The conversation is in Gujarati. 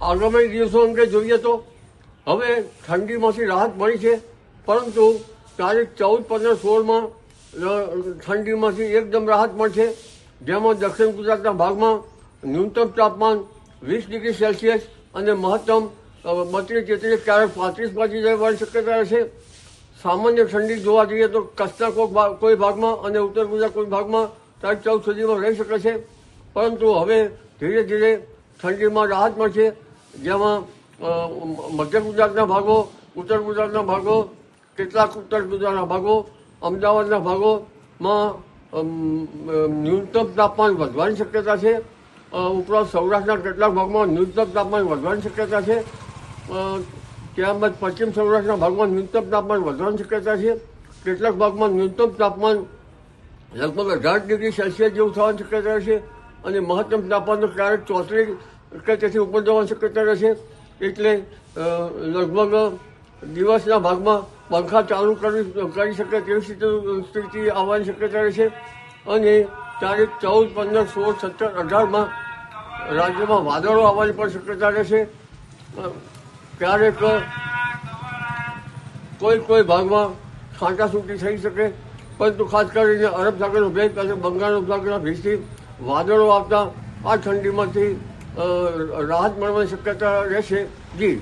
આગામી દિવસો અંગે જોઈએ તો હવે ઠંડીમાંથી રાહત મળી છે, પરંતુ તારીખ 14, 15, 16માં ઠંડીમાંથી એકદમ રાહત મળશે, જેમાં દક્ષિણ ગુજરાતના ભાગમાં ન્યૂનતમ તાપમાન 20 ડિગ્રી સેલ્સિયસ અને મહત્તમ 32, 33, ક્યારેક 35 પહોંચી જવાની શક્યતા રહેશે. સામાન્ય ઠંડી જોવા જઈએ તો કચ્છના કોઈ ભાગમાં અને ઉત્તર ગુજરાત કોઈ ભાગમાં તારીખ 14 સુધીમાં રહી શકે છે, પરંતુ હવે ધીરે ધીરે ઠંડીમાં રાહત મળશે, જેમાં મધ્ય ગુજરાતના ભાગો, ઉત્તર ગુજરાતના ભાગો, કેટલાક ઉત્તર ગુજરાતના ભાગો, અમદાવાદના ભાગોમાં ન્યૂનતમ તાપમાન વધવાની શક્યતા છે. ઉપરાંત સૌરાષ્ટ્રના કેટલાક ભાગમાં ન્યૂનતમ તાપમાન વધવાની શક્યતા છે. ત્યારબાદ પશ્ચિમ સૌરાષ્ટ્રના ભાગમાં ન્યૂનતમ તાપમાન વધવાની શક્યતા છે. કેટલાક ભાગમાં ન્યૂનતમ તાપમાન લગભગ 18 ડિગ્રી સેલ્સિયસ જેવું થવાની શક્યતા રહેશે અને મહત્તમ તાપમાન ક્યારેક 34 કે તેથી ઉપર જવાની શક્યતા રહેશે. એટલે લગભગ દિવસના ભાગમાં પંખા ચાલુ કરી શકે તેવી સ્થિતિ આવવાની શક્યતા રહેશે અને તારીખ 14, 15, 16, 17, 18માં રાજ્યમાં વાદળો આવવાની પણ શક્યતા રહેશે. ક્યારેક કોઈ ભાગમાં છાંટાછૂટી થઈ શકે, પરંતુ ખાસ કરીને અરબ સાગરનો ભેજ અને બંગાળ ઉપસાગરના ભેજથી વાદળો આવતા આ ઠંડીમાંથી રાહત મળવાની શક્યતા રહેશે. જી.